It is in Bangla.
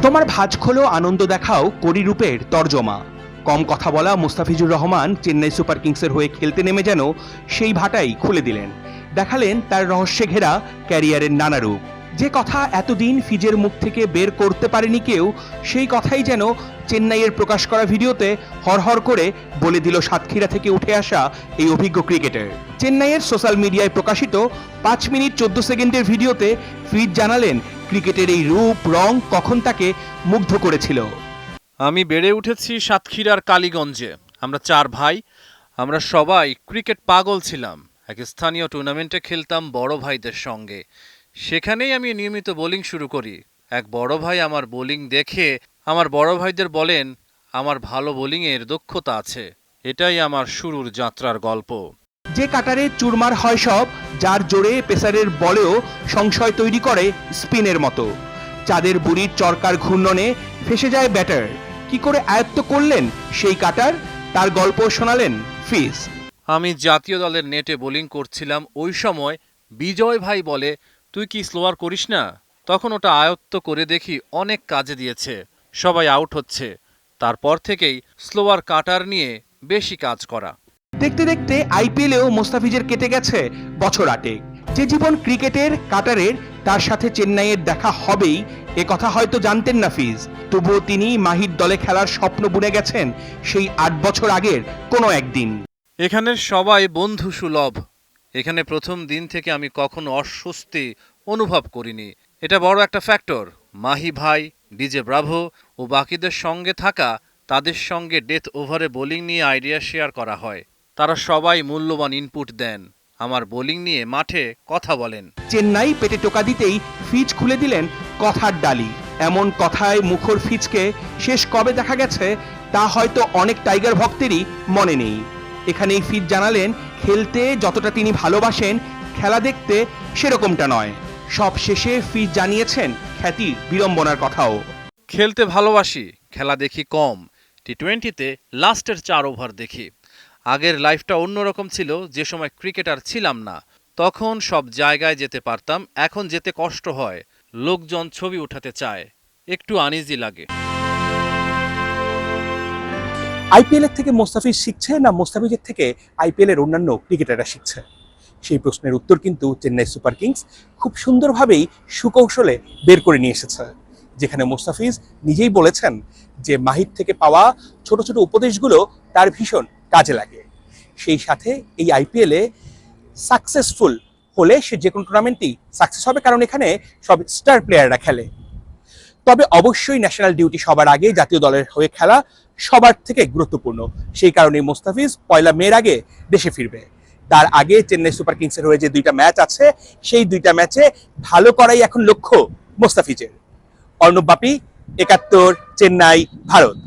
তোমার ভাঁজ খোলো আনন্দ দেখাও কড়ি রূপের তর্জমা। কম কথা বলা মুস্তাফিজুর রহমান চেন্নাই সুপার কিংসের হয়ে খেলতে নেমে যেন সেই ভাটাই খুলে দিলেন, দেখালেন তার রহস্যে ঘেরা ক্যারিয়ারের নানা রূপ। যে কথা এতদিন ফিজের মুখ থেকে বের করতে পারেনি কেউ, সেই কথাই যেন চেন্নাইয়ের প্রকাশ করা ভিডিওতে হরহর করে বলে দিল সাতক্ষীরা থেকে উঠে আসা এই অভিজ্ঞ ক্রিকেটার। চেন্নাইয়ের সোশ্যাল মিডিয়ায় প্রকাশিত 5 মিনিট 14 সেকেন্ডের ভিডিওতে ফিজ জানালেন ক্রিকেটের এই রূপ রং কখন তাকে মুগ্ধ করেছিল। আমি বেড়ে উঠেছি সাতক্ষীরার কালীগঞ্জে। আমরা 4 ভাই, আমরা সবাই ক্রিকেট পাগল ছিলাম। এক স্থানীয় টুর্নামেন্টে খেলতাম বড় ভাইদের সঙ্গে। সেখানেই আমি নিয়মিত বোলিং শুরু করি। এক বড় ভাই আমার বোলিং দেখে আমার বড় ভাইদের বলেন আমার ভালো বোলিংয়ের দক্ষতা আছে। এটাই আমার শুরুর যাত্রার গল্প। যে কাটারে চুরমার হয় সব, যার জোরে পেসারের বলেও সংশয় তৈরি করে স্পিনের মতো। চাঁদের বুড়ির চরকার ঘূর্ণনে ফেসে যায় ব্যাটার। কি করে আয়ত্ত করলেন সেই কাটার, তার গল্প শোনালেন ফিজ। আমি জাতীয় দলের নেটে বোলিং করছিলাম। ওই সময় বিজয় ভাই বলে, তুই কি স্লোয়ার করিস না? তখন ওটা আয়ত্ত করে দেখি অনেক কাজে দিয়েছে। সবাই আউট হচ্ছে। তারপর থেকেই স্লোয়ার কাটার নিয়ে বেশি কাজ করা। দেখতে দেখতে আইপিএলেও মোস্তাফিজের কেটে গেছে বছর 8। যে জীবন ক্রিকেটের কাটারের, তার সাথে চেন্নাইয়ের দেখা হবেই এ কথা হয়তো জানতেন না ফিজ। তবুও তিনি মাহির দলে খেলার স্বপ্ন বুনে গেছেন সেই 8 বছর আগের কোনো একদিন। এখানের সবাই বন্ধু সুলভ। এখানে প্রথম দিন থেকে আমি কখনো অস্বস্তি অনুভব করিনি। এটা বড় একটা ফ্যাক্টর। মাহি ভাই, ডিজে ব্রাভো ও বাকিদের সঙ্গে থাকা, তাদের সঙ্গে ডেথ ওভারে বোলিং নিয়ে আইডিয়া শেয়ার করা হয়। তারা সবাই মূল্যবান ইনপুট দেন, আমার বোলিং নিয়ে মাঠে কথা বলেন। চেন্নাই পেটে টোকা দিতেই ফিজ খুলে দিলেন কথার ডালি। এমন কথায় মুখর ফিজকে শেষ কবে দেখা গেছে তা হয়তো অনেক টাইগার ভক্তেরই মনে নেই। এখানেই ফিজ জানালেন খেলতে যতটা তিনি ভালোবাসেন, খেলা দেখতে সেরকমটা নয়। সব শেষে ফিজ জানিয়েছেন খ্যাতির বিড়ম্বনার কথাও। খেলতে ভালোবাসি, খেলা দেখি কম। টি-20তে লাস্টের 4 ওভার দেখি। আগের লাইফটা অন্যরকম ছিল, যে সময় ক্রিকেটার ছিলাম না। তখন সব জায়গায় যেতে পারতাম, এখন যেতে কষ্ট হয়। লোকজন ছবি উঠাতে চায়, একটু আনইজি লাগে। আইপিএল এর থেকে মোস্তাফিজ শিখছে না মোস্তাফিজের থেকে আইপিএল এর অন্যান্য ক্রিকেটাররা শিখছে? সেই প্রশ্নের উত্তর কিন্তু চেন্নাই সুপার কিংস খুব সুন্দরভাবেই সুকৌশলে বের করে নিয়ে এসেছে। যেখানে মোস্তাফিজ নিজেই বলেছেন যে মাহির থেকে পাওয়া ছোট ছোট উপদেশগুলো তার ভীষণ কাজে লাগে। সেই সাথে এই আইপিএলে সাকসেসফুল হলে সে যে কোনো টুর্নামেন্টেই সাকসেস হবে, কারণ এখানে সব স্টার প্লেয়াররা খেলে। তবে অবশ্যই ন্যাশনাল ডিউটি সবার আগে, জাতীয় দলের হয়ে খেলা সবার থেকে গুরুত্বপূর্ণ। সেই কারণে মোস্তাফিজ 1 মের আগে দেশে ফিরবে। তার আগে চেন্নাই সুপার কিংসের হয়ে যে 2টা ম্যাচ আছে, সেই 2টা ম্যাচে ভালো করাই এখন লক্ষ্য মোস্তাফিজের। অর্ণব বাপি, 71, চেন্নাই, ভারত।